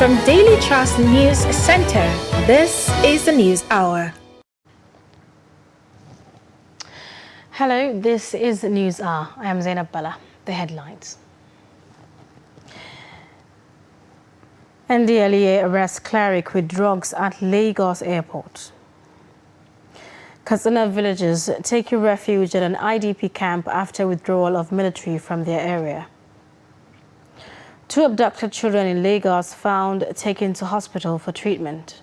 From Daily Trust News Center, this is the News Hour. Hello, this is the News Hour. I am Zainab Bala. The headlines. NDLEA arrests cleric with drugs at Lagos Airport. Katsina villagers take refuge at an IDP camp after withdrawal of military from their area. 2 abducted children in Lagos found taken to hospital for treatment.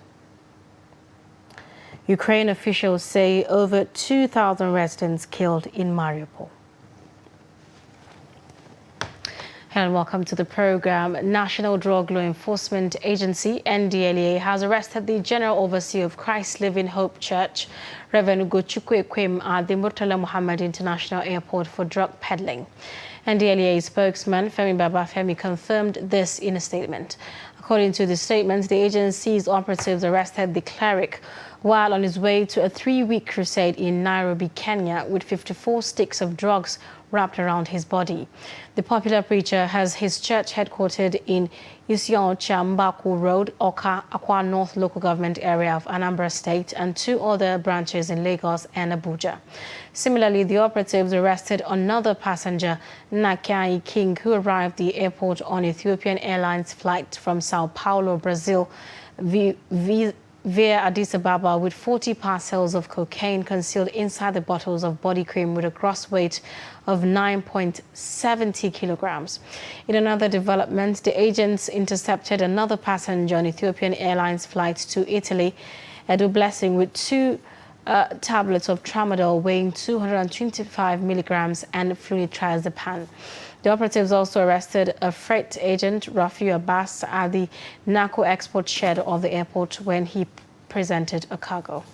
Ukraine officials say over 2,000 residents killed in Mariupol. Hello and welcome to the program. National Drug Law Enforcement Agency, NDLEA, has arrested the General Overseer of Christ Living Hope Church, Reverend Gochukwu Ekwem, at the Murtala Muhammad International Airport for drug peddling. NDLEA spokesman Femi Babafemi confirmed this in a statement. According to the statement, the agency's operatives arrested the cleric while on his way to a 3-week crusade in Nairobi, Kenya, with 54 sticks of drugs wrapped around his body. The popular preacher has his church headquartered in Isioncha Mbaku Road, Oka, Akwa North local government area of Anambra State, and 2 other branches in Lagos and Abuja. Similarly, the operatives arrested another passenger, Nakai King, who arrived at the airport on Ethiopian Airlines flight from Sao Paulo, Brazil, via Addis Ababa, with 40 parcels of cocaine concealed inside the bottles of body cream with a gross weight of 9.70 kilograms. In another development, the agents intercepted another passenger on Ethiopian Airlines flight to Italy, Edu Blessing, with 2 tablets of tramadol weighing 225 milligrams and flunitrazepam. The operatives also arrested a freight agent, Rafiu Abbas, at the narco export shed of the airport when he presented a cargo.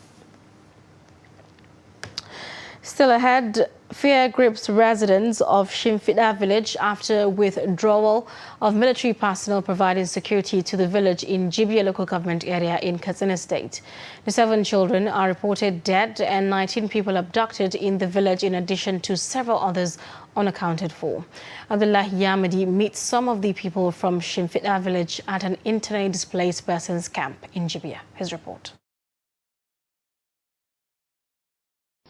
Still ahead, fear grips residents of Shimfiɗa village after withdrawal of military personnel providing security to the village in Jibia local government area in Katsina State. The 7 children are reported dead and 19 people abducted in the village, in addition to several others unaccounted for. Abdullah Yamadi meets some of the people from Shimfiɗa village at an internally displaced persons camp in Jibia. His report.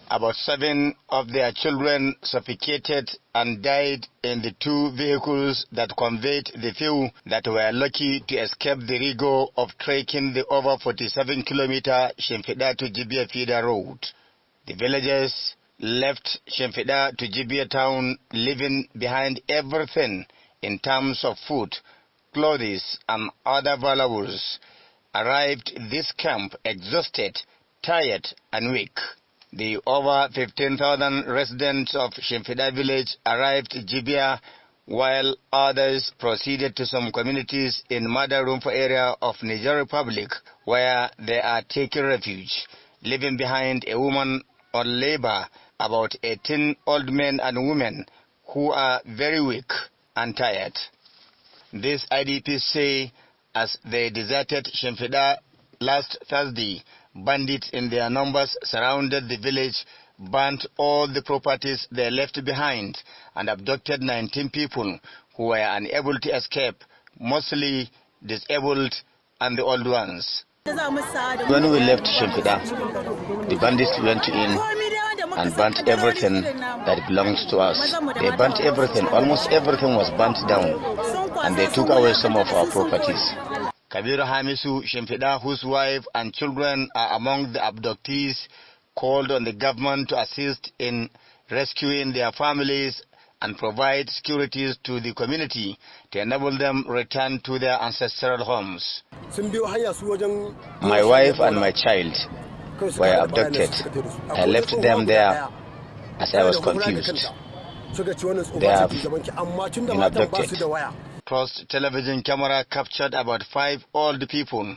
About 7 of their children suffocated and died in the 2 vehicles that conveyed the few that were lucky to escape the rigor of trekking the over 47-kilometer Shimfiɗa to Jibia feeder road. The villagers left Shimfiɗa to Jibia town, leaving behind everything in terms of food, clothes, and other valuables. Arrived this camp exhausted, tired, and weak. The over 15,000 residents of Shimfiɗa village arrived in Jibia, while others proceeded to some communities in Madarumfa area of Niger Republic, where they are taking refuge, leaving behind a woman on labor, about 18 old men and women who are very weak and tired. These IDPs say as they deserted Shimfiɗa last Thursday, bandits in their numbers surrounded the village, burnt all the properties they left behind, and abducted 19 people who were unable to escape, mostly disabled and the old ones. When we left Shimfiɗa, the bandits went in and burnt everything that belongs to us. They burnt everything, almost everything was burnt down, and they took away some of our properties. Kabiru Hamisu Shimfiɗa, whose wife and children are among the abductees, called on the government to assist in rescuing their families and provide securities to the community to enable them return to their ancestral homes. My wife and my child were abducted. I left them there as I was confused. They have been abducted. Trust television camera captured about 5 old people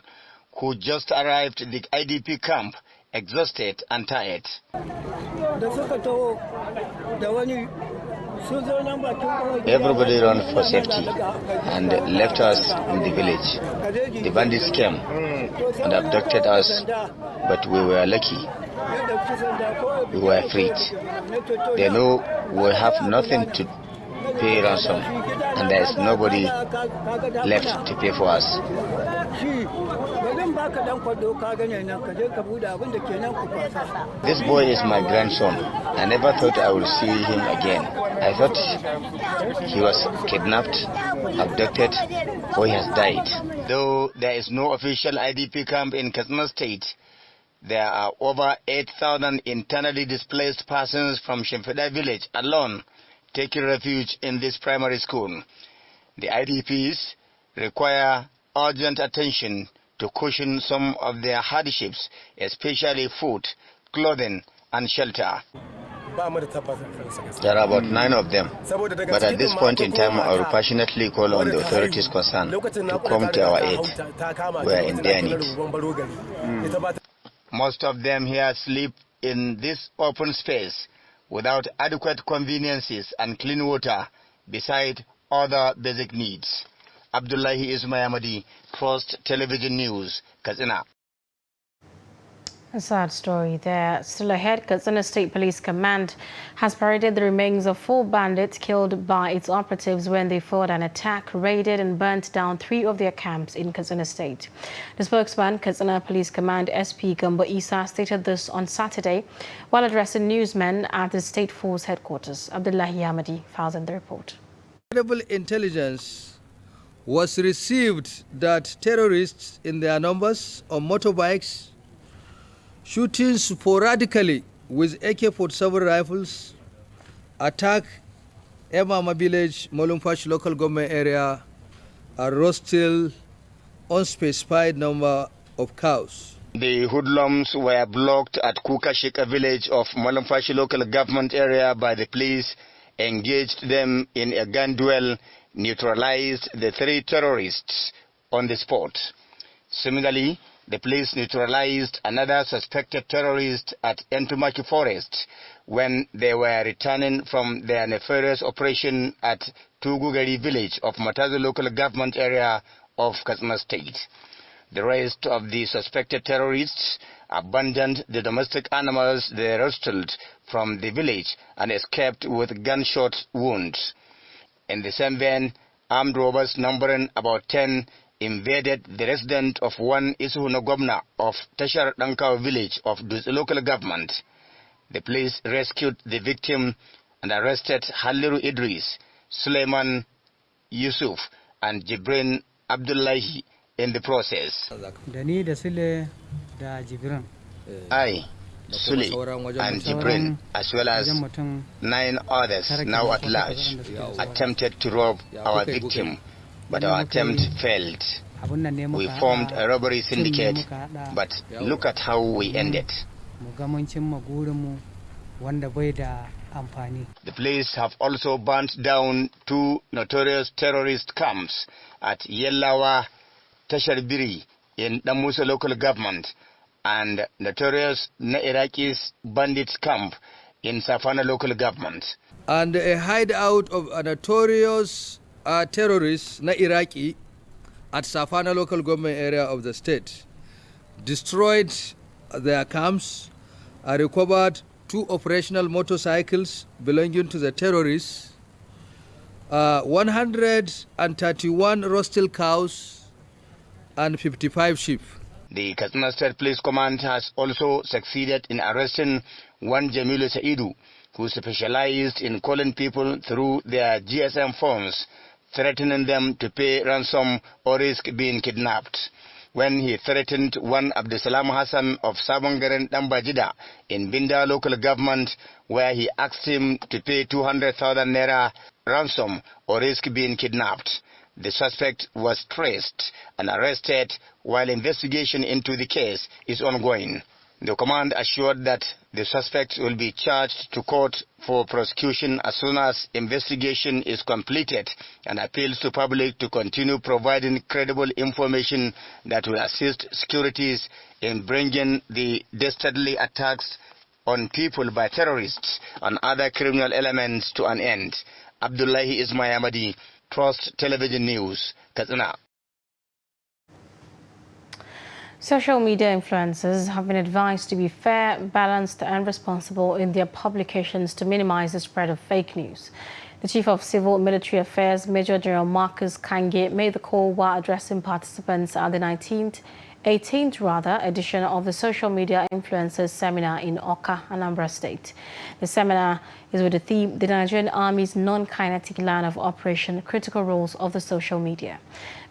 who just arrived at the IDP camp, exhausted and tired. Everybody ran for safety and left us in the village. The bandits came and abducted us, but we were lucky. We were freed. They know we have nothing to pay ransom, and there is nobody left to pay for us. This boy is my grandson. I never thought I would see him again. I thought he was kidnapped, abducted, or he has died. Though there is no official IDP camp in Katsina State, there are over 8,000 internally displaced persons from Shemfeda village alone taking refuge in this primary school. The IDPs require urgent attention to cushion some of their hardships, especially food, clothing, and shelter. There are about 9 of them, but at this point in time I will passionately call on the authorities concerned to come to our aid. We are in their need. Most of them here sleep in this open space without adequate conveniences and clean water, beside other basic needs. Abdullahi Ismayamadi, Trust Television News, Katsina. A sad story there. Still ahead, Katsina State Police Command has paraded the remains of 4 bandits killed by its operatives when they fought an attack, raided and burnt down 3 of their camps in Katsina State. The spokesman, Katsina Police Command SP Gambo Isa, stated this on Saturday while addressing newsmen at the State Force headquarters. Abdullahi Ahmadi files in the report. Credible intelligence was received that terrorists in their numbers on motorbikes shooting sporadically with AK-47 rifles attack Emama village, Molumfash local government area, and roasted unspecified number of cows. The hoodlums were blocked at Kukashika village of Molumfash local government area by the police, engaged them in a gun duel, neutralized the 3 terrorists on the spot. Similarly, the police neutralized another suspected terrorist at Entumaki Forest when they were returning from their nefarious operation at Tugugari village of Matazu local government area of Katsina State. The rest of the suspected terrorists abandoned the domestic animals they rustled from the village and escaped with gunshot wounds. In the same vein, armed robbers numbering about 10 invaded the residence of one Isuhuno Gobna of Tashar Dankao village of Dutse local government. The police rescued the victim and arrested Haliru Idris, Suleiman Yusuf, and Jibrin Abdullahi in the process. I, Sule, and Jibrin, as well as 9 others now at large, attempted to rob our victim, but our attempt failed. We formed a robbery syndicate, but look at how we ended. The police have also burnt down 2 notorious terrorist camps at Yellawa, Tasharbiri in Damusa local government, and notorious Iraqis bandits camp in Safana local government. And a hideout of a notorious terrorists Iraqi at Safana local government area of the state. Destroyed their camps, recovered 2 operational motorcycles belonging to the terrorists, 131 roasted cows, and 55 sheep. The Katsina State Police Command has also succeeded in arresting one Jamilu Saidu, who specialized in calling people through their GSM phones, threatening them to pay ransom or risk being kidnapped. When he threatened one Abdusalam Hassan of Sabongaren Dambajida in Binda local government, where he asked him to pay 200,000 naira ransom or risk being kidnapped. The suspect was traced and arrested while investigation into the case is ongoing. The command assured that the suspect will be charged to court for prosecution as soon as investigation is completed, and appeals to public to continue providing credible information that will assist securities in bringing the dastardly attacks on people by terrorists and other criminal elements to an end. Abdullahi Ismayamadi, Trust Television News, Katsina. Social media influencers have been advised to be fair, balanced and responsible in their publications to minimize the spread of fake news. The Chief of Civil Military Affairs, Major General Marcus Kange, made the call while addressing participants at the 18th edition of the Social Media Influencers Seminar in Awka, Anambra State. The seminar is with the theme, The Nigerian Army's Non-Kinetic Line of Operation, Critical Roles of the Social Media.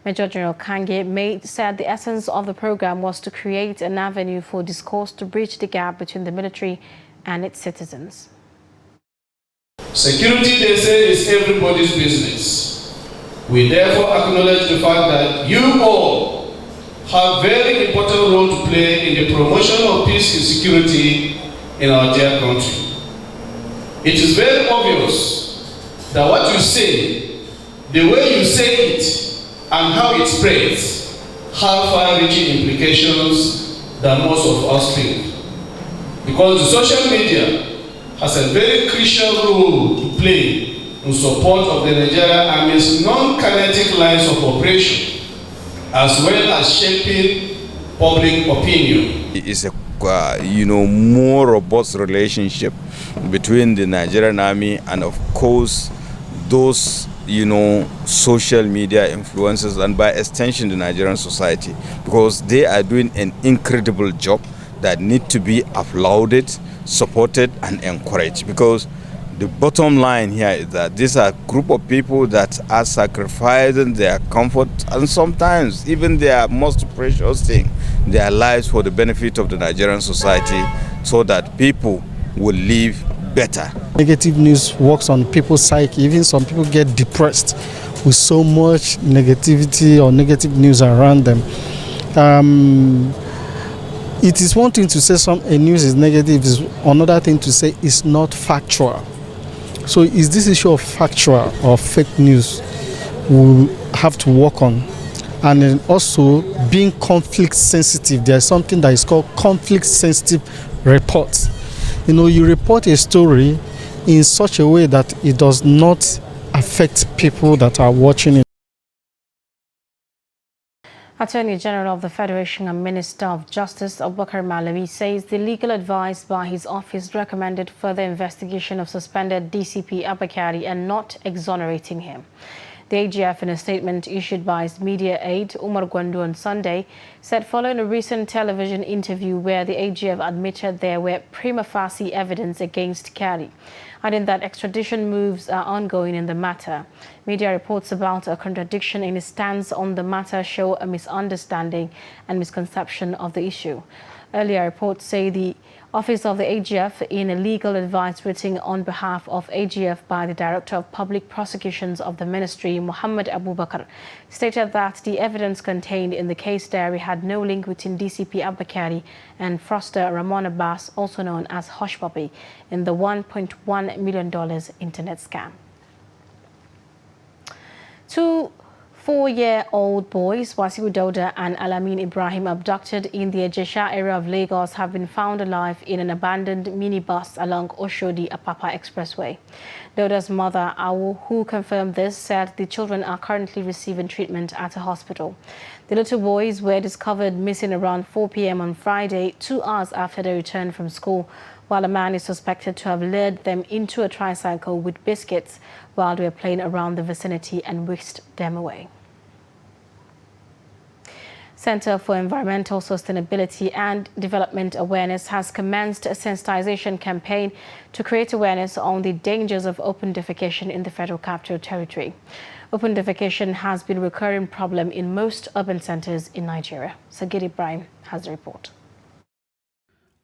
Major General Kange said the essence of the program was to create an avenue for discourse to bridge the gap between the military and its citizens. Security, they say, is everybody's business. We therefore acknowledge the fact that you all have very important role to play in the promotion of peace and security in our dear country. It is very obvious that what you say, the way you say it, and how it spreads, have far-reaching implications than most of us think. Because the social media has a very crucial role to play in support of the Nigerian Army's non-kinetic lines of operation, as well as shaping public opinion. It's a more robust relationship between the Nigerian Army and, of course, those social media influencers, and by extension the Nigerian society, because they are doing an incredible job that need to be applauded, supported and encouraged. Because the bottom line here is that these are a group of people that are sacrificing their comfort and sometimes even their most precious thing, their lives, for the benefit of the Nigerian society, so that people will live better. Negative news works on people's psyche. Even some people get depressed with so much negativity or negative news around them. It is one thing to say a news is negative, is another thing to say it's not factual. So is this issue of factual or fake news we'll have to work on. And then also being conflict sensitive. There's something that is called conflict sensitive reports. You report a story in such a way that it does not affect people that are watching it. Attorney General of the Federation and Minister of Justice, Abubakar Malami, says the legal advice by his office recommended further investigation of suspended DCP Abba Kyari and not exonerating him. The AGF, in a statement issued by his media aide, Umar Gwandu, on Sunday, said following a recent television interview where the AGF admitted there were prima facie evidence against Kyari, adding that extradition moves are ongoing in the matter. Media reports about a contradiction in his stance on the matter show a misunderstanding and misconception of the issue. Earlier reports say the Office of the AGF, in a legal advice written on behalf of AGF by the Director of Public Prosecutions of the Ministry, Muhammad Abubakar, stated that the evidence contained in the case diary had no link between DCP Abba Kyari and fraudster Ramon Abbas, also known as Hush Puppy, in the $1.1 million internet scam. Two 4-year-old boys, Wasiu Dauda and Alamin Ibrahim, abducted in the Ejesha area of Lagos, have been found alive in an abandoned minibus along Oshodi-Apapa Expressway. Dauda's mother, Awu, who confirmed this, said the children are currently receiving treatment at a hospital. The little boys were discovered missing around 4 p.m. on Friday, 2 hours after they returned from school, while a man is suspected to have lured them into a tricycle with biscuits while they were playing around the vicinity and whisked them away. Center for Environmental Sustainability and Development Awareness has commenced a sensitization campaign to create awareness on the dangers of open defecation in the Federal Capital Territory. Open defecation has been a recurring problem in most urban centers in Nigeria. Sagir Ibrahim has a report.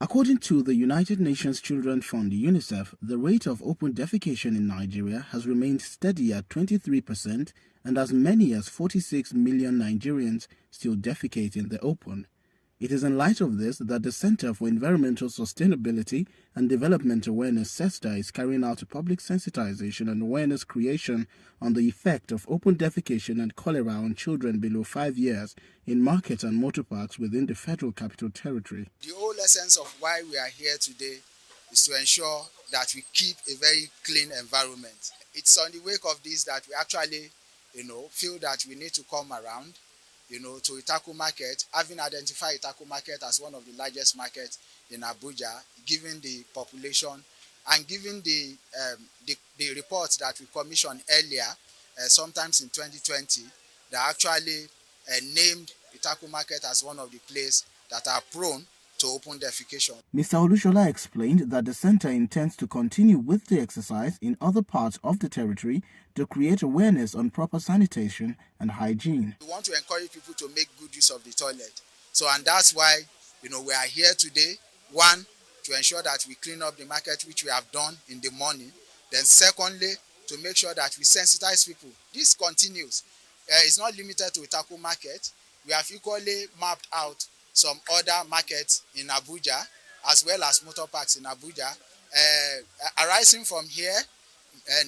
According to the United Nations Children's Fund, UNICEF, the rate of open defecation in Nigeria has remained steady at 23%, and as many as 46 million Nigerians still defecate in the open. It is in light of this that the Center for Environmental Sustainability and Development Awareness, CESDA, is carrying out a public sensitization and awareness creation on the effect of open defecation and cholera on children below 5 years in markets and motor parks within the Federal Capital Territory. The whole essence of why we are here today is to ensure that we keep a very clean environment. It's on the wake of this that we actually feel that we need to come around, to Itaku Market, having identified Itaku Market as one of the largest markets in Abuja, given the population And given the reports that we commissioned earlier, sometimes in 2020, they actually named Itaku Market as one of the places that are prone to open defecation. Mr. Olushola explained that the center intends to continue with the exercise in other parts of the territory to create awareness on proper sanitation and hygiene. We want to encourage people to make good use of the toilet. So, and that's why, we are here today. One, to ensure that we clean up the market, which we have done in the morning. Then secondly, to make sure that we sensitize people. This continues. It's not limited to Itaku Market. We have equally mapped out some other markets in Abuja, as well as motor parks in Abuja. Arising from here,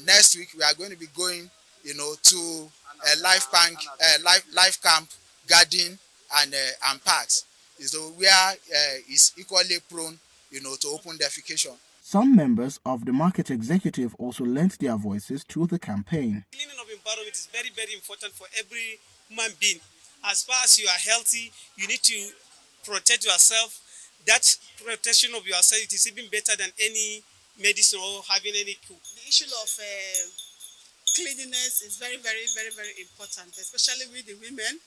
next week we are going to be going, to life camp, garden, and parks. So where is equally prone, to open defecation. Some members of the market executive also lent their voices to the campaign. Cleaning of environment is very, very important for every human being. As far as you are healthy, you need to protect yourself. That protection of yourself, it is even better than any medicine or having any cook. The issue of cleanliness is very, very, very, very important, especially with the women.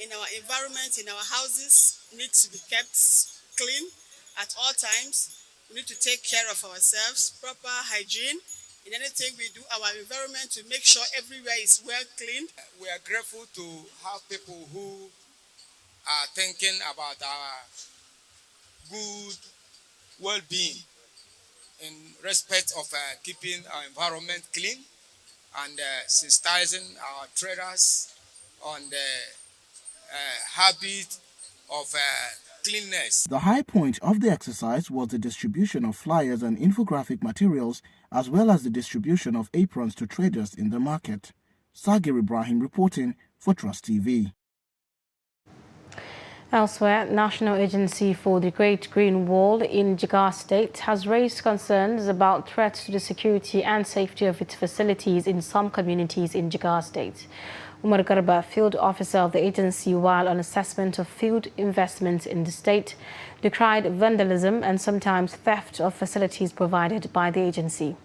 In our environment, in our houses, needs to be kept clean at all times. We need to take care of ourselves, proper hygiene. In anything we do, our environment, to make sure everywhere is well cleaned. We are grateful to have people who are thinking about our good well-being in respect of keeping our environment clean and sensitizing our traders on the habit of cleanness. The high point of the exercise was the distribution of flyers and infographic materials, as well as the distribution of aprons to traders in the market. Sagir Ibrahim reporting for Trust TV. Elsewhere, National Agency for the Great Green Wall in Jigawa State has raised concerns about threats to the security and safety of its facilities in some communities in Jigawa State. Umar Garba, field officer of the agency while on assessment of field investments in the state, decried vandalism and sometimes theft of facilities provided by the agency.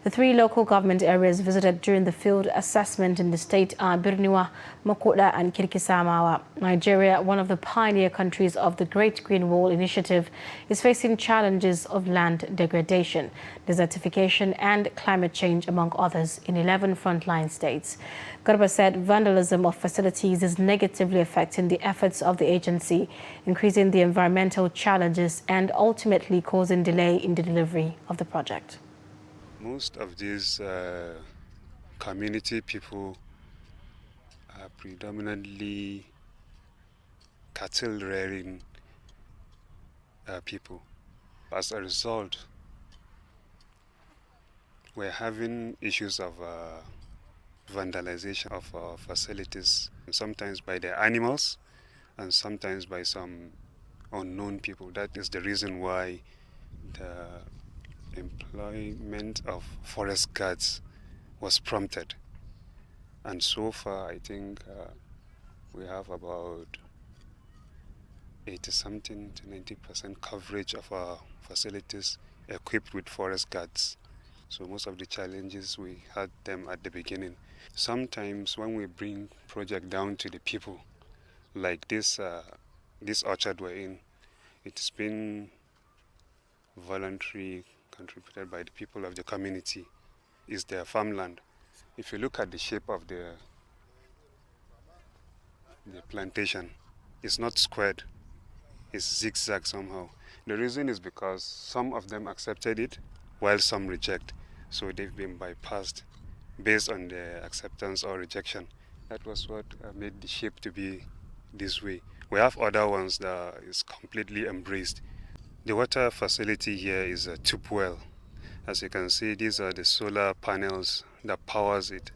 The three local government areas visited during the field assessment in the state are Birniwa, Makoda and Kirkisamawa. Nigeria, one of the pioneer countries of the Great Green Wall Initiative, is facing challenges of land degradation, desertification and climate change, among others, in 11 frontline states. Garba said vandalism of facilities is negatively affecting the efforts of the agency, increasing the environmental challenges and ultimately causing delay in the delivery of the project. Most of these community people are predominantly cattle rearing people. As a result, we're having issues of vandalization of facilities, sometimes by the animals and sometimes by some unknown people. That is the reason why the employment of forest guards was prompted. And so far, I think we have about 80-something to 90% coverage of our facilities equipped with forest guards. So most of the challenges, we had them at the beginning. Sometimes when we bring project down to the people, like this orchard we're in, it's been voluntary contributed by the people of the community. It's their farmland. If you look at the shape of the plantation, it's not squared, it's zigzag somehow. The reason is because some of them accepted it while some reject. So they've been bypassed based on the acceptance or rejection. That was what made the shape to be this way. We have other ones that is completely embraced. The water facility here is a tube well. As you can see, these are the solar panels that powers it.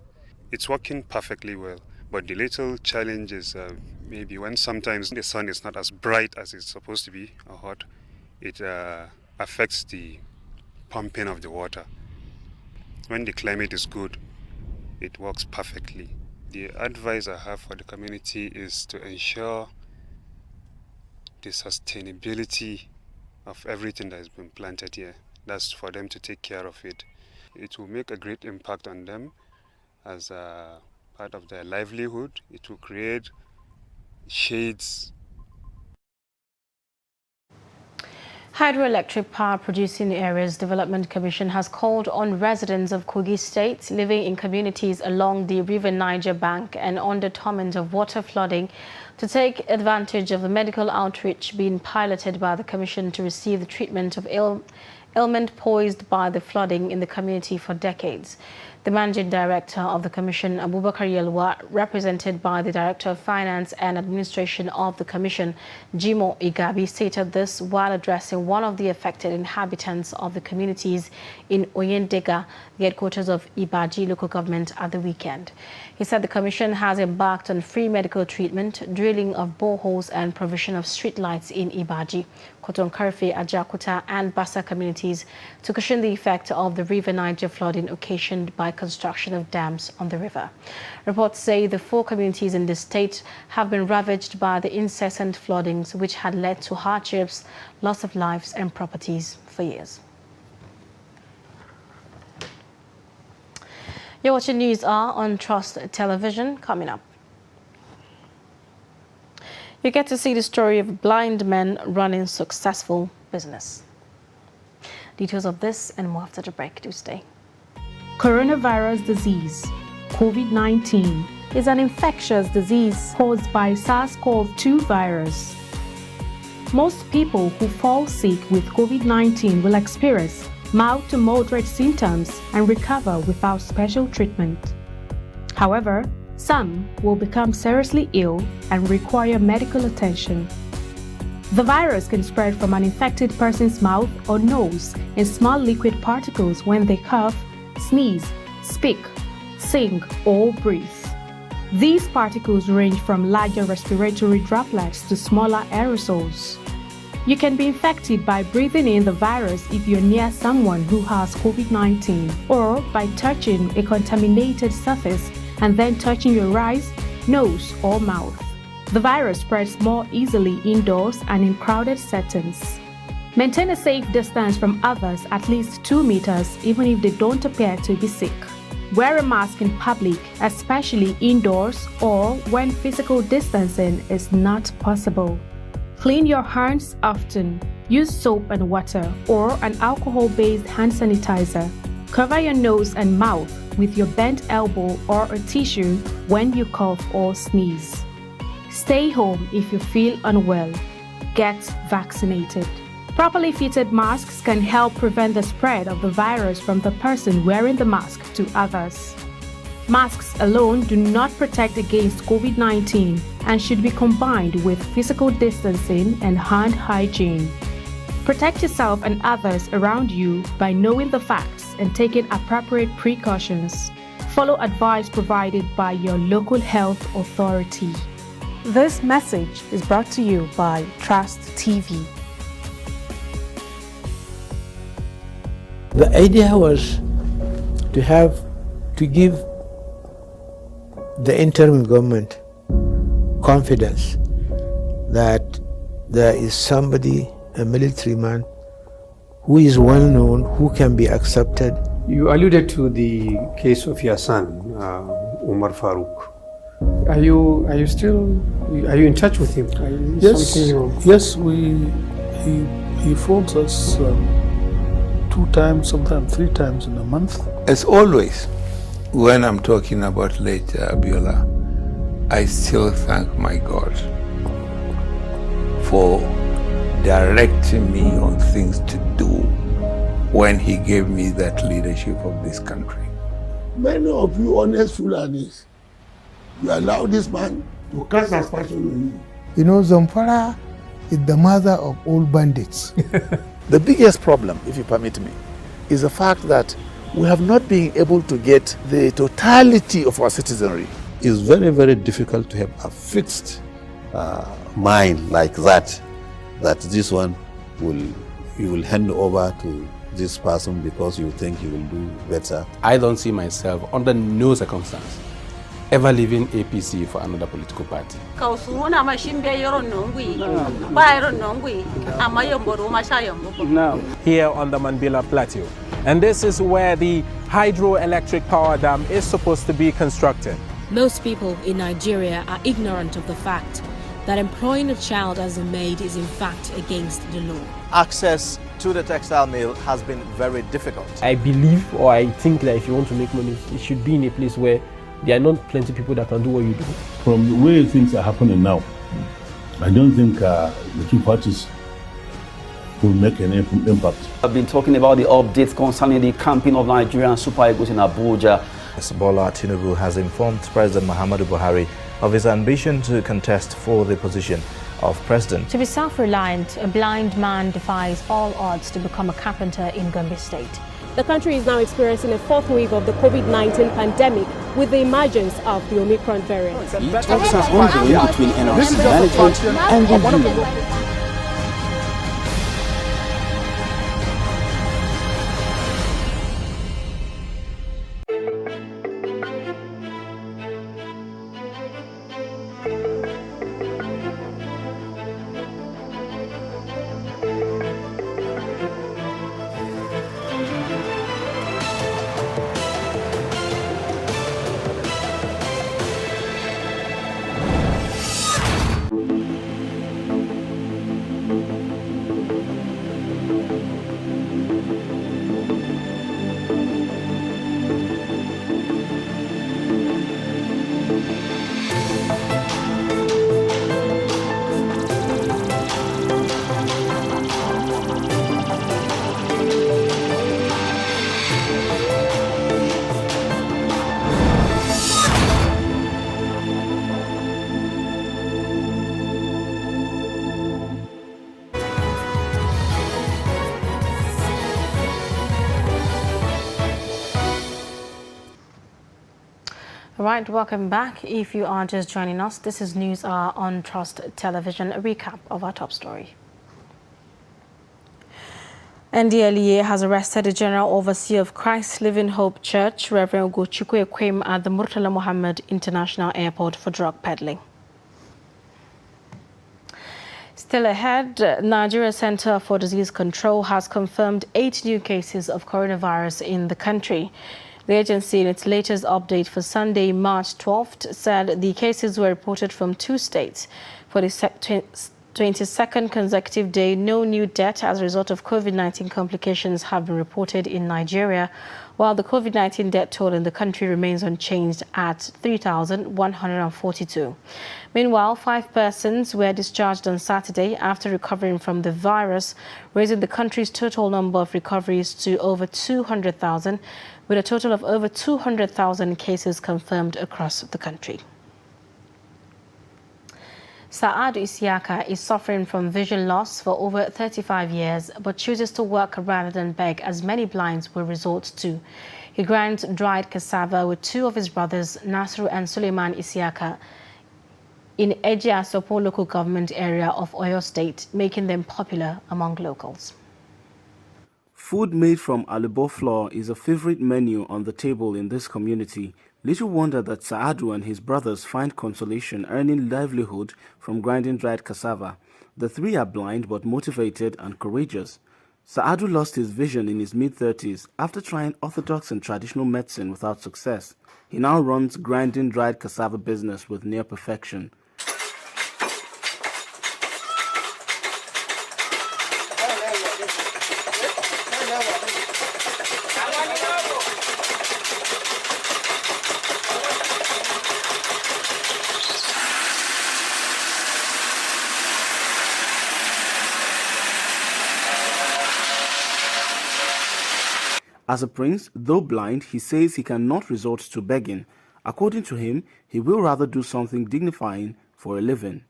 It's working perfectly well, but the little challenge is maybe when sometimes the sun is not as bright as it's supposed to be or hot, it affects the pumping of the water. When the climate is good, it works perfectly. The advice I have for the community is to ensure the sustainability of everything that has been planted here. That's for them to take care of it. It will make a great impact on them as a part of their livelihood. It will create shades. Hydroelectric Power Producing Areas Development Commission has called on residents of Kogi State living in communities along the River Niger bank and under torment of water flooding to take advantage of the medical outreach being piloted by the Commission to receive the treatment of ailment posed by the flooding in the community for decades. The Managing Director of the Commission, Abubakar Yelwa, represented by the Director of Finance and Administration of the Commission, Jimo Igabi, stated this while addressing one of the affected inhabitants of the communities in Oyendega, the headquarters of Ibaji local government, at the weekend. He said the Commission has embarked on free medical treatment, drilling of boreholes and provision of street lights in Ibaji, Kotonkarfe, Ajakuta and Bassa communities to cushion the effect of the River Niger flooding occasioned by construction of dams on the river. Reports say the 4 communities in the state have been ravaged by the incessant floodings, which had led to hardships, loss of lives and properties for years. You're watching News Hour on Trust Television. Coming up, you get to see the story of blind men running successful business. Details of this and more after the break. Do stay. Coronavirus disease, COVID-19, is an infectious disease caused by SARS-CoV-2 virus. Most people who fall sick with COVID-19 will experience mild to moderate symptoms and recover without special treatment. However, some will become seriously ill and require medical attention. The virus can spread from an infected person's mouth or nose in small liquid particles when they cough, sneeze, speak, sing, or breathe. These particles range from larger respiratory droplets to smaller aerosols. You can be infected by breathing in the virus if you're near someone who has COVID-19 or by touching a contaminated surface and then touching your eyes, nose, or mouth. The virus spreads more easily indoors and in crowded settings. Maintain a safe distance from others at least 2 meters even if they don't appear to be sick. Wear a mask in public, especially indoors or when physical distancing is not possible. Clean your hands often. Use soap and water or an alcohol-based hand sanitizer. Cover your nose and mouth with your bent elbow or a tissue when you cough or sneeze. Stay home if you feel unwell. Get vaccinated. Properly fitted masks can help prevent the spread of the virus from the person wearing the mask to others. Masks alone do not protect against COVID-19 and should be combined with physical distancing and hand hygiene. Protect yourself and others around you by knowing the facts and taking appropriate precautions. Follow advice provided by your local health authority. This message is brought to you by Trust TV. The idea was to give the interim government confidence that there is somebody, a military man, who is well known, who can be accepted. You alluded to the case of your son, Umar Farouk. Are you in touch with him? Yes, he phones us 2 times, sometimes 3 times in a month. As always, when I'm talking about late Abiola, I still thank my God for directing me on things to do when he gave me that leadership of this country. Many of you honest Fulanis, you allow this man to cast aspersion on you. You know, Zamfara is the mother of all bandits. The biggest problem, if you permit me, is the fact that we have not been able to get the totality of our citizenry. It's very, very difficult to have a fixed mind like that this one you will hand over to this person because you think you will do better. I don't see myself under no circumstance ever leaving APC for another political party. Here on the Mambila Plateau. And this is where the hydroelectric power dam is supposed to be constructed. Most people in Nigeria are ignorant of the fact that employing a child as a maid is in fact against the law. Access to the textile mill has been very difficult. I believe, or I think that if you want to make money, it should be in a place where there are not plenty of people that can do what you do. From the way things are happening now, I don't think the two parties will make any impact. I've been talking about the updates concerning the campaign of Nigerian Super Eagles in Abuja. Bola Tinubu has informed President Muhammadu Buhari of his ambition to contest for the position of president. To be self-reliant, a blind man defies all odds to become a carpenter in Gombe State. The country is now experiencing a fourth wave of the COVID-19 pandemic with the emergence of the Omicron variant. Talks are ongoing between NRC management and the union. Right, welcome back. If you are just joining us, this is News Hour on Trust Television. A recap of our top story. NDLEA has arrested the General Overseer of Christ Living Hope Church, Reverend Ugo Chukwuekwem, at the Murtala Mohammed International Airport for drug peddling. Still ahead, Nigeria Center for Disease Control has confirmed 8 new cases of coronavirus in the country. The agency, in its latest update for Sunday, March 12th, said the cases were reported from 2 states. For the 22nd consecutive day, no new deaths as a result of COVID-19 complications have been reported in Nigeria, while the COVID-19 death toll in the country remains unchanged at 3,142. Meanwhile, 5 persons were discharged on Saturday after recovering from the virus, raising the country's total number of recoveries to over 200,000, with a total of over 200,000 cases confirmed across the country. Saadu Isiaka is suffering from vision loss for over 35 years, but chooses to work rather than beg, as many blinds will resort to. He grinds dried cassava with 2 of his brothers, Nasru and Suleiman Isiaka, in Ejiasopo local government area of Oyo State, making them popular among locals. Food made from alibo flour is a favorite menu on the table in this community. Little wonder that Saadu and his brothers find consolation earning livelihood from grinding dried cassava. The 3 are blind but motivated and courageous. Saadu lost his vision in his mid-30s after trying orthodox and traditional medicine without success. He now runs grinding dried cassava business with near perfection. As a prince, though blind, he says he cannot resort to begging. According to him, he will rather do something dignifying for a living.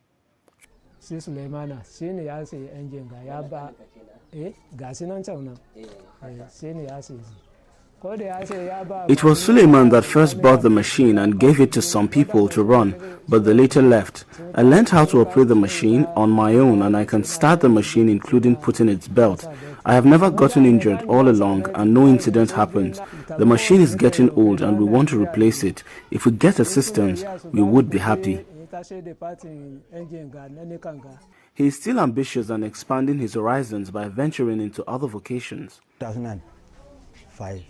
It was Suleiman that first bought the machine and gave it to some people to run, but they later left. I learned how to operate the machine on my own, and I can start the machine including putting its belt. I have never gotten injured all along and no incident happened. The machine is getting old and we want to replace it. If we get assistance, we would be happy. He is still ambitious and expanding his horizons by venturing into other vocations. 2005.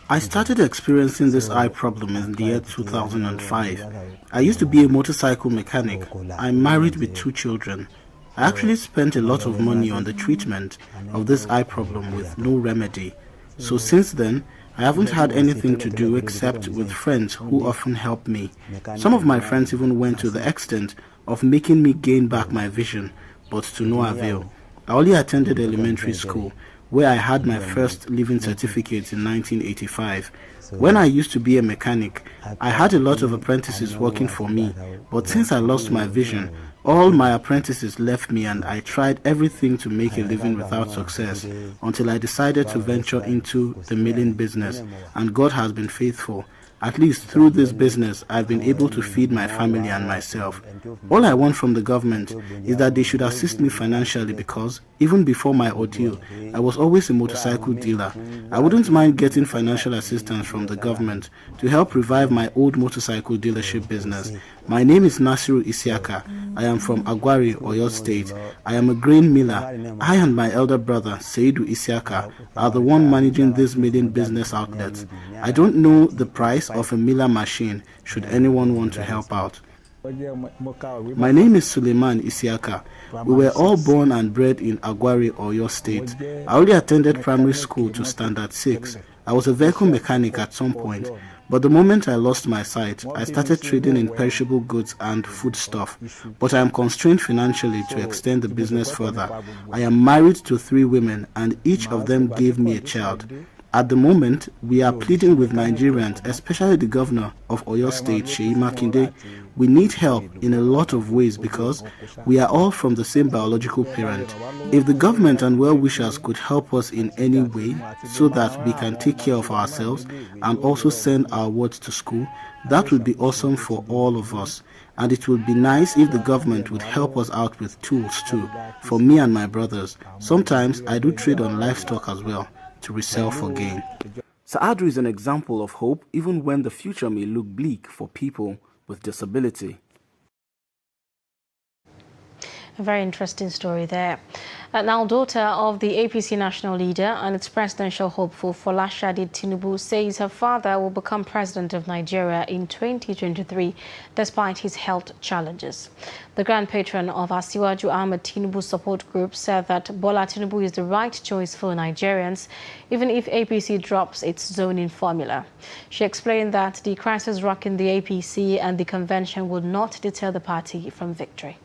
I started experiencing this eye problem in the year 2005. I used to be a motorcycle mechanic. I'm married with 2 children. I actually spent a lot of money on the treatment of this eye problem with no remedy. So since then, I haven't had anything to do except with friends who often help me. Some of my friends even went to the extent of making me gain back my vision, but to no avail. I only attended elementary school, where I had my first living certificate in 1985. When I used to be a mechanic, I had a lot of apprentices working for me, but since I lost my vision, all my apprentices left me and I tried everything to make a living without success until I decided to venture into the milling business, and God has been faithful. At least through this business, I've been able to feed my family and myself. All I want from the government is that they should assist me financially because, even before my ordeal, I was always a motorcycle dealer. I wouldn't mind getting financial assistance from the government to help revive my old motorcycle dealership business. My name is Nasiru Isiaka. I am from Agwari, Oyo State. I am a grain miller. I and my elder brother, Seidu Isiaka, are the one managing this milling business outlet. I don't know the price of a miller machine, should anyone want to help out. My name is Suleiman Isiaka. We were all born and bred in Agwari, Oyo State. I only attended primary school to standard 6. I was a vehicle mechanic at some point, but the moment I lost my sight, I started trading in perishable goods and food stuff. But I am constrained financially to extend the business further. I am married to 3 women and each of them gave me a child. At the moment, we are pleading with Nigerians, especially the governor of Oyo State, Seyi Makinde. We need help in a lot of ways because we are all from the same biological parent. If the government and well-wishers could help us in any way so that we can take care of ourselves and also send our wards to school, that would be awesome for all of us. And it would be nice if the government would help us out with tools too, for me and my brothers. Sometimes I do trade on livestock as well, to resell for gain. Saadu is an example of hope even when the future may look bleak for people with disability. A very interesting story there. Now, daughter of the APC national leader and its presidential hopeful Fola Shade Tinubu says her father will become president of Nigeria in 2023 despite his health challenges. The grand patron of Asiwaju Ahmed Tinubu support group said that Bola Tinubu is the right choice for Nigerians, even if APC drops its zoning formula. She explained that the crisis rocking the APC and the convention would not deter the party from victory.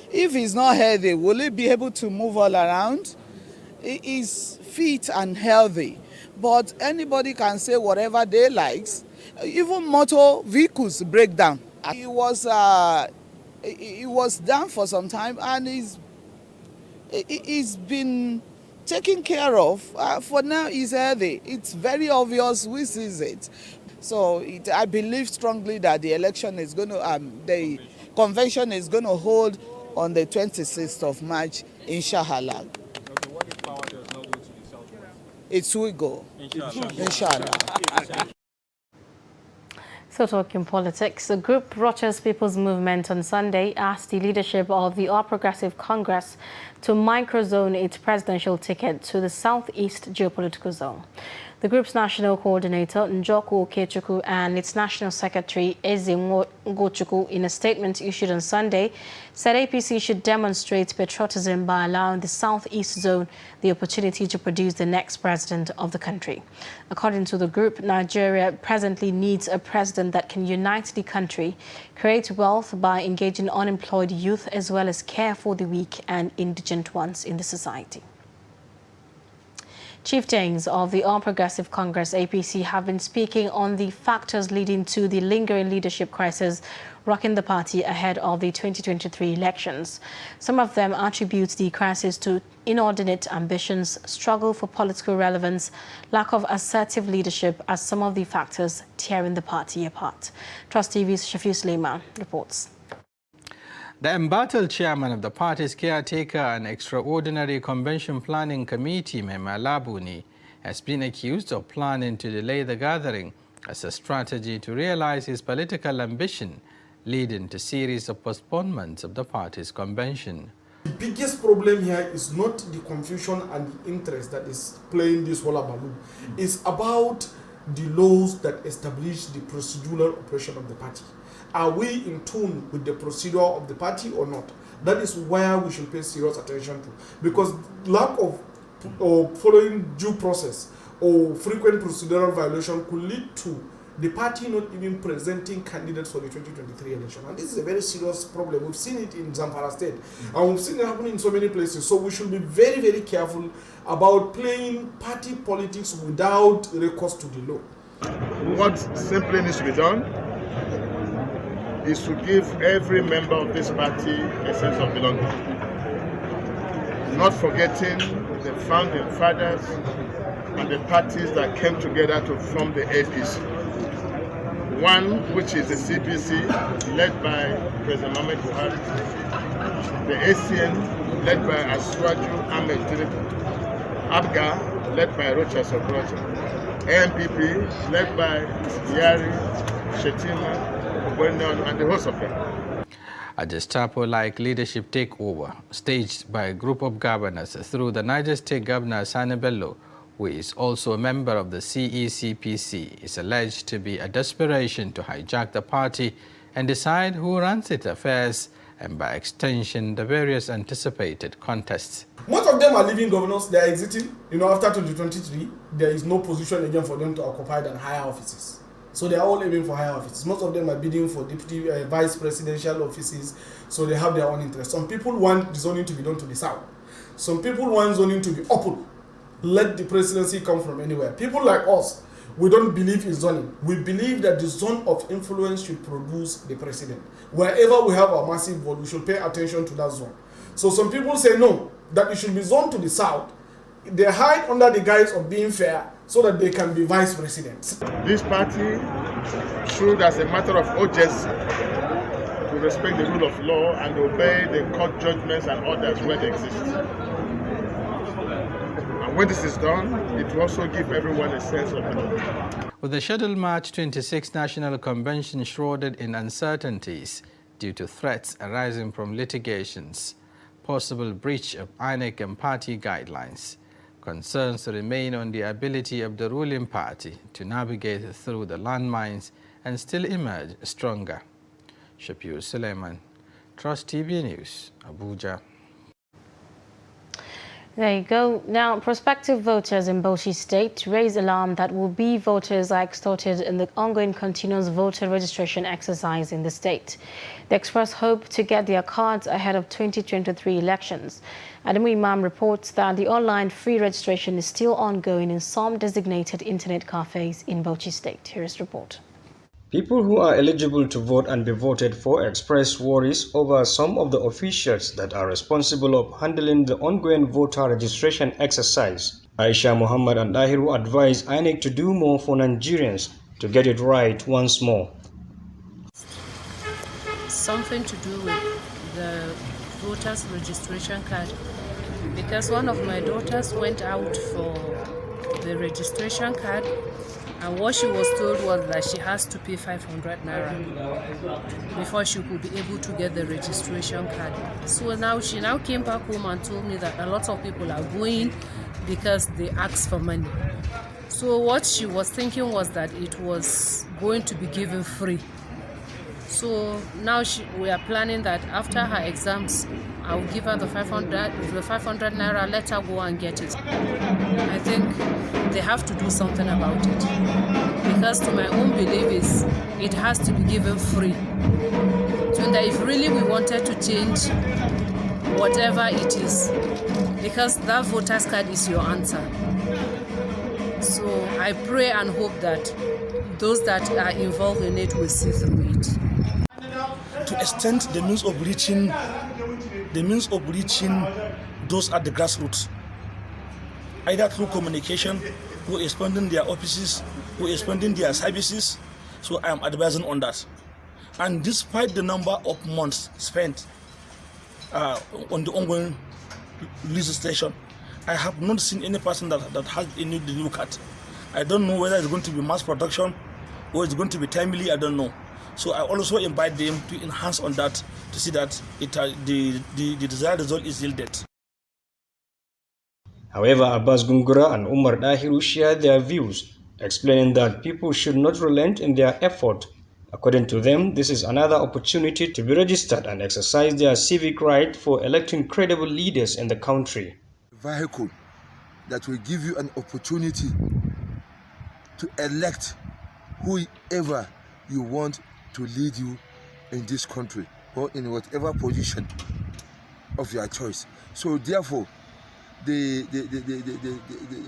If he's not healthy, will he be able to move all around? He is fit and healthy, but anybody can say whatever they like. Even motor vehicles break down. He was down for some time, and he's been taken care of. For now, he's healthy. It's very obvious who sees it. So I believe strongly that the election is going to, the convention is going to hold on the 26th of March, inshallah. It will go, inshallah. So talking politics, the group Rochas People's Movement on Sunday asked the leadership of the All Progressive Congress to microzone its presidential ticket to the Southeast geopolitical zone. The group's national coordinator, Njoku Okechukwu, and its national secretary, Eze Ngochukwu, in a statement issued on Sunday, said APC should demonstrate patriotism by allowing the Southeast zone the opportunity to produce the next president of the country. According to the group, Nigeria presently needs a president that can unite the country, create wealth by engaging unemployed youth, as well as care for the weak and indigent ones in the society. Chieftains of the All Progressive Congress, APC, have been speaking on the factors leading to the lingering leadership crisis rocking the party ahead of the 2023 elections. Some of them attribute the crisis to inordinate ambitions, struggle for political relevance, lack of assertive leadership as some of the factors tearing the party apart. Trust TV's Shafiu Suleiman reports. The embattled chairman of the party's caretaker and extraordinary convention planning committee, Mema Labuni, has been accused of planning to delay the gathering as a strategy to realize his political ambition, leading to a series of postponements of the party's convention. The biggest problem here is not the confusion and the interest that is playing this whole balloon. It's about the laws that establish the procedural operation of the party. Are we in tune with the procedure of the party or not? That is where we should pay serious attention to. Because lack of following due process or frequent procedural violation could lead to the party not even presenting candidates for the 2023 election. And this is a very serious problem. We've seen it in Zamfara State, and we've seen it happening in so many places. So we should be very, very careful about playing party politics without recourse to the law. What simply needs to be done is to give every member of this party a sense of belonging. Not forgetting the founding fathers and the parties that came together to form the APC. One, which is the CPC, led by President Mohamed Buhari, the ACN, led by Aswaju Ahmed Tinubu, ABGA, led by Rocha Sokrocha, ANPP, led by Yari, Shetima, Obenon, and the host of them. A Gestapo-like leadership takeover staged by a group of governors through the Niger State Governor Sani Bello, who is also a member of the CECPC, is alleged to be a desperation to hijack the party and decide who runs its affairs and, by extension, the various anticipated contests. Most of them are leaving governors. They are exiting. After 2023, there is no position again for them to occupy than higher offices. So they are all aiming for higher offices. Most of them are bidding for deputy vice presidential offices, so they have their own interests. Some people want the zoning to be done to the south. Some people want zoning to be open. Let the presidency come from anywhere. People like us, we don't believe in zoning. We believe that the zone of influence should produce the president. Wherever we have a massive vote, we should pay attention to that zone. So some people say no, that it should be zoned to the south. They hide under the guise of being fair so that they can be vice presidents. This party should, as a matter of urgency, to respect the rule of law and obey the court judgments and orders where they exist. When this is done, it will also give everyone a sense of belonging. With the scheduled March 26 National Convention shrouded in uncertainties due to threats arising from litigations, possible breach of INEC and party guidelines, concerns remain on the ability of the ruling party to navigate through the landmines and still emerge stronger. Shafiu Suleiman, Trust TV News, Abuja. There you go. Now, prospective voters in Bauchi State raise alarm that will-be voters are extorted in the ongoing continuous voter registration exercise in the state. They express hope to get their cards ahead of 2023 elections. Adamu Imam reports that the online free registration is still ongoing in some designated internet cafes in Bauchi State. Here is the report. People who are eligible to vote and be voted for express worries over some of the officials that are responsible of handling the ongoing voter registration exercise. Aisha Muhammad and Dahiru advise INEC to do more for Nigerians to get it right once more. Something to do with the voters registration card, because one of my daughters went out for the registration card, and what she was told was that she has to pay 500 naira before she could be able to get the registration card. So now she came back home and told me that a lot of people are going because they ask for money. So what she was thinking was that it was going to be given free. So now we are planning that after her exams, I'll give her the 500 naira, let her go and get it. I think they have to do something about it, because to my own belief is it has to be given free. So that if really we wanted to change whatever it is, because that voter's card is your answer. So I pray and hope that those that are involved in it will see through it. to extend the means of reaching those at the grassroots, either through communication, or expanding their offices, or expanding their services. So I am advising on that. And despite the number of months spent on the ongoing legislation, I have not seen any person that has any new cut. I don't know whether it's going to be mass production or it's going to be timely, I don't know. So I also invite them to enhance on that to see that the desired result is yielded. However, Abbas Gungura and Umar Dahiru share their views, explaining that people should not relent in their effort. According to them, this is another opportunity to be registered and exercise their civic right for electing credible leaders in the country. Vehicle that will give you an opportunity to elect whoever you want to lead you in this country or in whatever position of your choice. So therefore, the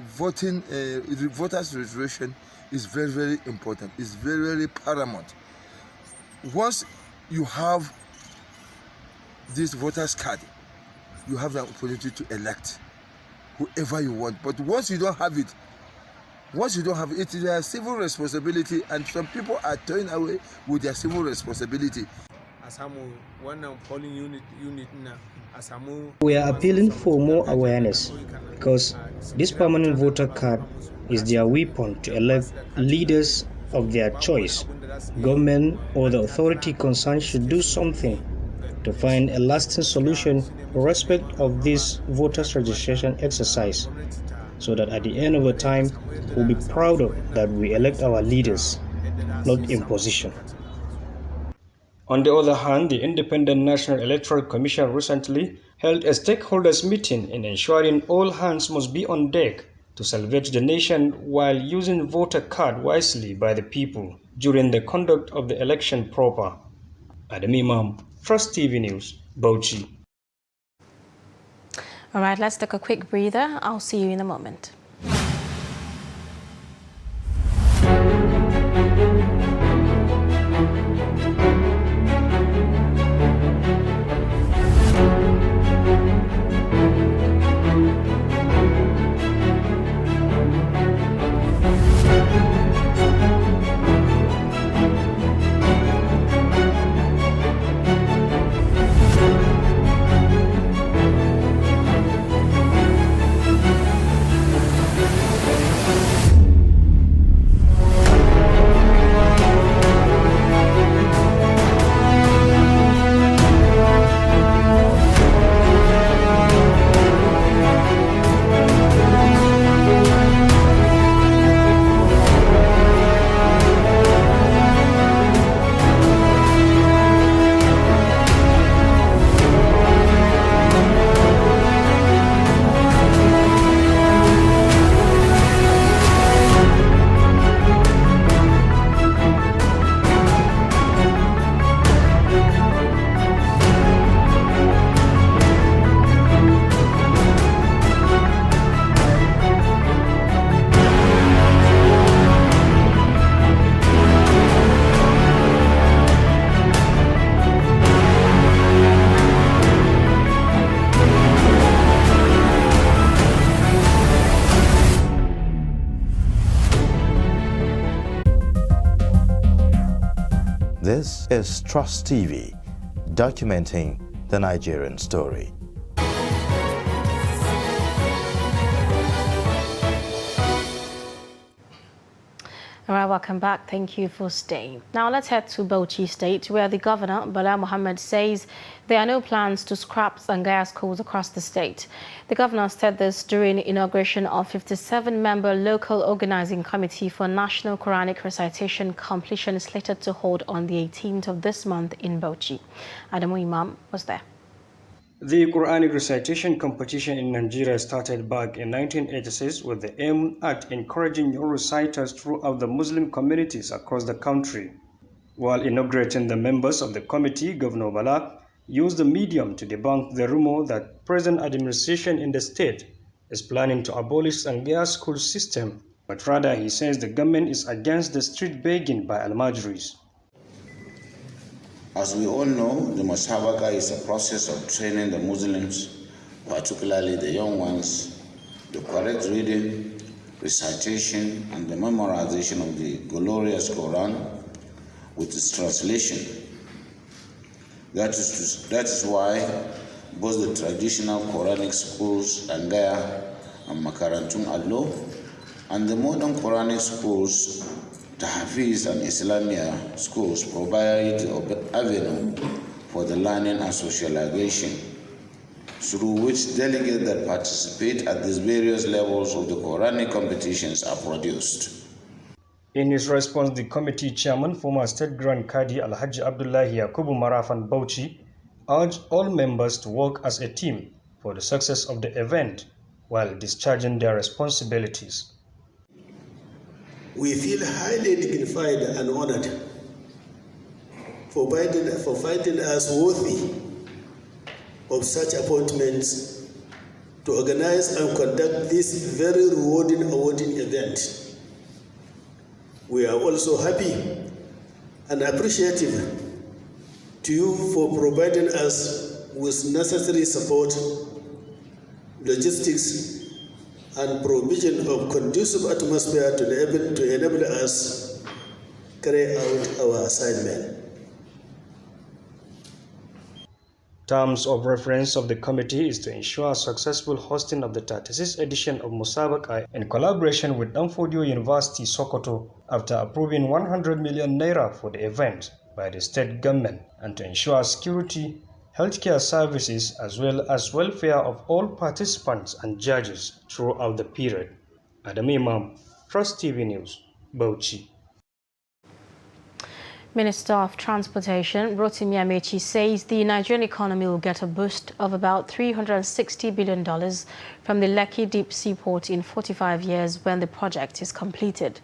voting, the voters' registration is very, very important. It's very, very paramount. Once you have this voters' card, you have the opportunity to elect whoever you want. But once you don't have it, it is a civil responsibility, and some people are turning away with their civil responsibility. We are appealing for more awareness because this permanent voter card is their weapon to elect leaders of their choice. Government or the authority concerned should do something to find a lasting solution in respect of this voters registration exercise, so that at the end of the time we'll be proud of that we elect our leaders, not imposition. On the other hand, the Independent National Electoral Commission recently held a stakeholders meeting in ensuring all hands must be on deck to salvage the nation while using voter card wisely by the people during the conduct of the election proper. Adam Imam, Trust TV News, Bauchi. All right, let's take a quick breather. I'll see you in a moment. This is Trust TV, documenting the Nigerian story. All right, welcome back. Thank you for staying. Now let's head to Bauchi State, where the governor, Bala Mohammed, says there are no plans to scrap Sangaya schools across the state. The governor said this during the inauguration of 57-member local organizing committee for National Quranic Recitation completion slated to hold on the 18th of this month in Bauchi. Adamu Imam was there. The Quranic recitation competition in Nigeria started back in 1986 with the aim at encouraging young reciters throughout the Muslim communities across the country. While inaugurating, the members of the committee, Governor Bala used the medium to debunk the rumor that present administration in the state is planning to abolish Sangaya school system, but rather he says the government is against the street begging by Al-Majris. As we all know, the Musabaka is a process of training the Muslims, particularly the young ones, the correct reading, recitation, and the memorization of the glorious Quran with its translation. That is why both the traditional Quranic schools, Angaya and Makarantun Allo, and the modern Quranic schools, Tahfiz and Islamia schools, provide the avenue for the learning and socialization, through which delegates that participate at these various levels of the Quranic competitions are produced. In his response, the committee chairman, former State Grand Qadi Alhaji Abdullahi Yakubu Marafan Bauchi, urged all members to work as a team for the success of the event while discharging their responsibilities. We feel highly dignified and honored for finding us worthy of such appointments to organize and conduct this very rewarding awarding event. We are also happy and appreciative to you for providing us with necessary support, logistics, and provision of conducive atmosphere to enable us carry out our assignment. Terms of reference of the committee is to ensure successful hosting of the 36th edition of Musabaka in collaboration with Danfodio University, Sokoto, after approving 100 million naira for the event by the state government, and to ensure security, healthcare services, as well as welfare of all participants and judges throughout the period. Adam Imam, Trust TV News, Bauchi. Minister of Transportation Rotimi Amechi says the Nigerian economy will get a boost of about $360 billion from the Lekki Deep Seaport in 45 years when the project is completed.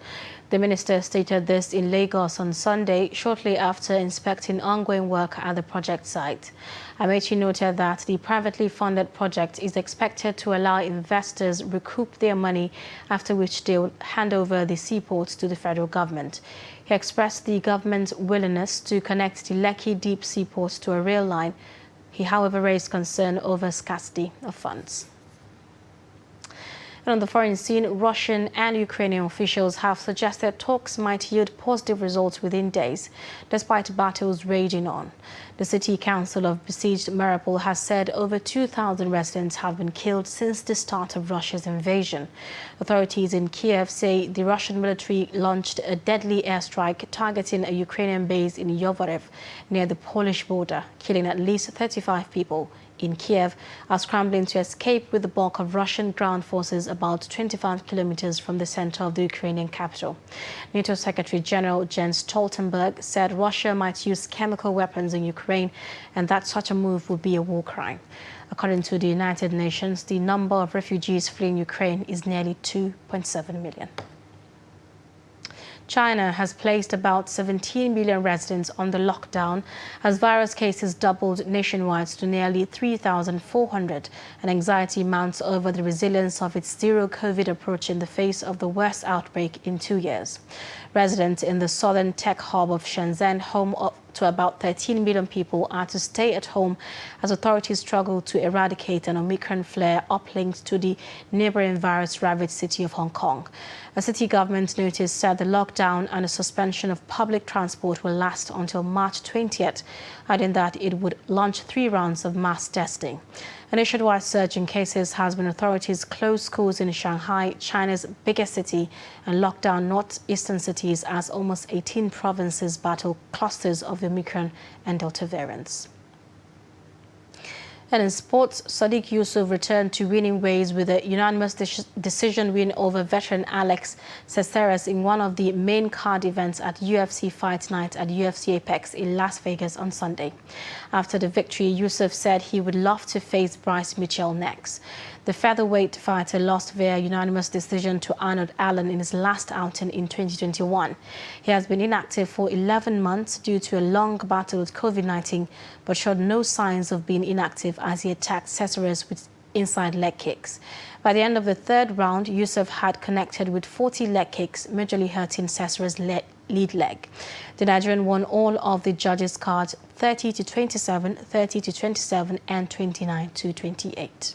The minister stated this in Lagos on Sunday, shortly after inspecting ongoing work at the project site. Amechi noted that the privately funded project is expected to allow investors recoup their money, after which they will hand over the seaport to the federal government. He expressed the government's willingness to connect the Lekki Deep Seaport to a rail line. He, however, raised concern over scarcity of funds. And on the foreign scene, Russian and Ukrainian officials have suggested talks might yield positive results within days, despite battles raging on. The city council of besieged Mariupol has said over 2,000 residents have been killed since the start of Russia's invasion. Authorities in Kiev say the Russian military launched a deadly airstrike targeting a Ukrainian base in Yovarev near the Polish border, killing at least 35 people. In Kiev are scrambling to escape with the bulk of Russian ground forces about 25 kilometers from the center of the Ukrainian capital. NATO Secretary General Jens Stoltenberg said Russia might use chemical weapons in Ukraine and that such a move would be a war crime. According to the United Nations, the number of refugees fleeing Ukraine is nearly 2.7 million. China has placed about 17 million residents under lockdown as virus cases doubled nationwide to nearly 3,400, and anxiety mounts over the resilience of its zero-COVID approach in the face of the worst outbreak in 2 years. Residents in the southern tech hub of Shenzhen, home to about 13 million people, are to stay at home as authorities struggle to eradicate an Omicron flare uplinked to the neighboring virus-ravaged city of Hong Kong. A city government notice said the lockdown and a suspension of public transport will last until March 20th, adding that it would launch 3 rounds of mass testing. A nationwide surge in cases has been authorities close schools in Shanghai, China's biggest city, and lock down northeastern cities as almost 18 provinces battle clusters of the Omicron and Delta variants. And in sports, Sadiq Yusuf returned to winning ways with a unanimous decision win over veteran Alex Caceres in one of the main card events at UFC Fight Night at UFC Apex in Las Vegas on Sunday. After the victory, Yusuf said he would love to face Bryce Mitchell next. The featherweight fighter lost via unanimous decision to Arnold Allen in his last outing in 2021. He has been inactive for 11 months due to a long battle with COVID-19, but showed no signs of being inactive as he attacked Caceres with inside leg kicks. By the end of the third round, Yusuf had connected with 40 leg kicks, majorly hurting Caceres' lead leg. The Nigerian won all of the judges' cards 30-27, 30-27 and 29-28.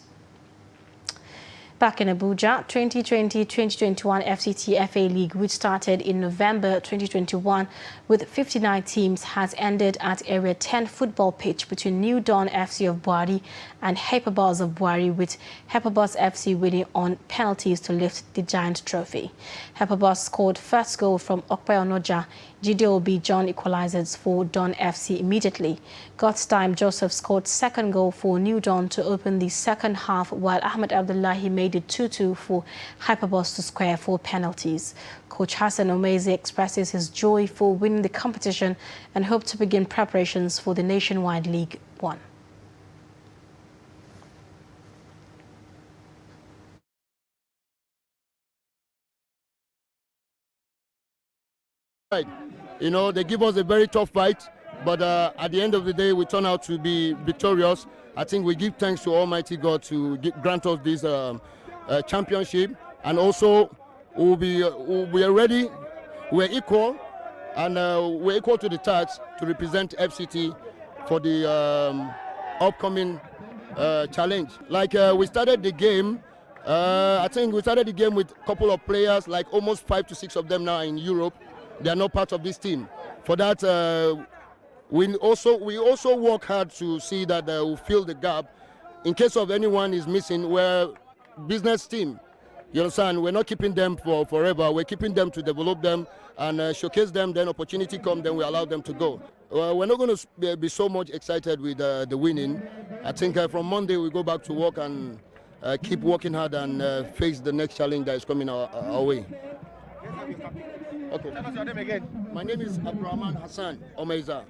Back in Abuja, 2020-2021 FCT-FA League, which started in November 2021 with 59 teams, has ended at Area 10 football pitch between New Dawn FC of Buhari and Hyperbars of Buhari, with Hyperbars FC winning on penalties to lift the giant trophy. Hyperbars scored first goal from Okpe Onoja. Jide Obi John equalizers for Dawn FC immediately. God's time Joseph scored second goal for New Dawn to open the second half, while Ahmed Abdullahi made it 2-2 for Hyperbars to square 4 penalties. Coach Hassan Omezi expresses his joy for winning the competition and hoped to begin preparations for the nationwide League One. You know, they give us a very tough fight, but at the end of the day, we turn out to be victorious. I think we give thanks to Almighty God to grant us this championship, and also we are ready, we're equal, and we're equal to the task to represent FCT for the upcoming challenge. Like we started the game, I think we started the game with a couple of players, like almost 5 to 6 of them now in Europe. They are not part of this team. For that, we also work hard to see that we fill the gap. In case of anyone is missing, we're a business team. You understand? We're not keeping them for forever. We're keeping them to develop them and showcase them. Then opportunity comes, then we allow them to go. We're not going to be so much excited with the winning. I think from Monday we go back to work and keep working hard and face the next challenge that is coming our way. Okay. Tell us your name again. My name is Abdurrahman Hassan Omeza.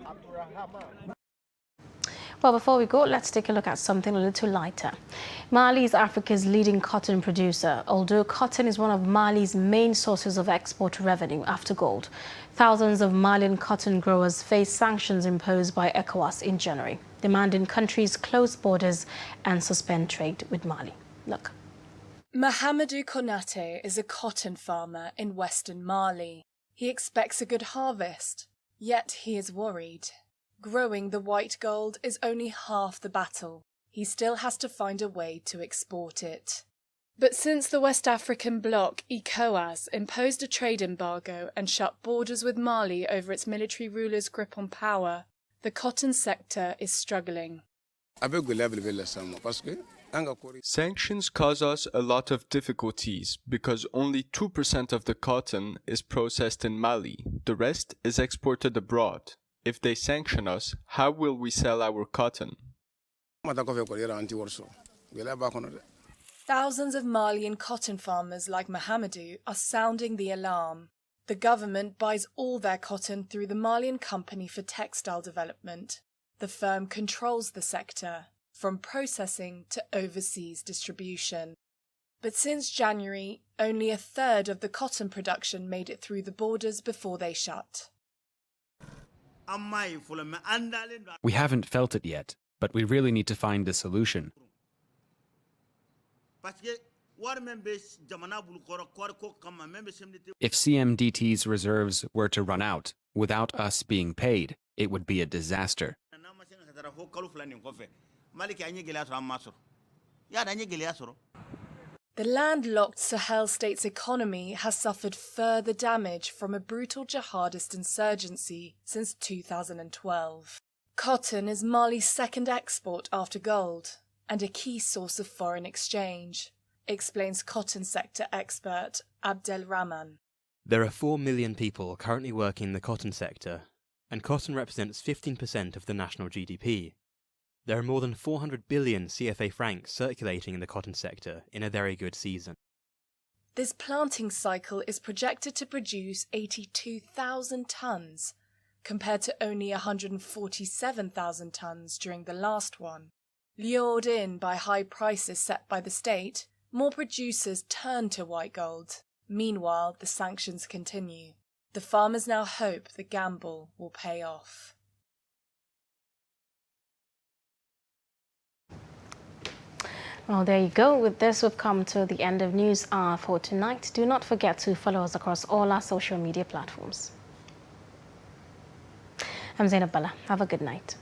Well, before we go, let's take a look at something a little lighter. Mali is Africa's leading cotton producer. Although cotton is one of Mali's main sources of export revenue after gold, thousands of Malian cotton growers face sanctions imposed by ECOWAS in January, demanding countries close borders and suspend trade with Mali. Look. Mahamadou Konate is a cotton farmer in western Mali. He expects a good harvest, yet he is worried. Growing the white gold is only half the battle. He still has to find a way to export it. But since the West African bloc, ECOWAS, imposed a trade embargo and shut borders with Mali over its military ruler's grip on power, the cotton sector is struggling. Sanctions cause us a lot of difficulties because only 2% of the cotton is processed in Mali. The rest is exported abroad. If they sanction us, how will we sell our cotton? Thousands of Malian cotton farmers like Mahamadou are sounding the alarm. The government buys all their cotton through the Malian Company for Textile Development. The firm controls the sector, from processing to overseas distribution. But since January, only a third of the cotton production made it through the borders before they shut. We haven't felt it yet, but we really need to find a solution. If CMDT's reserves were to run out without us being paid, it would be a disaster. The landlocked Sahel state's economy has suffered further damage from a brutal jihadist insurgency since 2012. Cotton is Mali's second export after gold and a key source of foreign exchange, explains cotton sector expert Abdel Rahman. There are 4 million people currently working in the cotton sector, and cotton represents 15% of the national GDP. There are more than 400 billion CFA francs circulating in the cotton sector in a very good season. This planting cycle is projected to produce 82,000 tonnes, compared to only 147,000 tonnes during the last one. Lured in by high prices set by the state, more producers turn to white gold. Meanwhile, the sanctions continue. The farmers now hope the gamble will pay off. Well, there you go. With this, we've come to the end of News Hour for tonight. Do not forget to follow us across all our social media platforms. I'm Zainab Bala. Have a good night.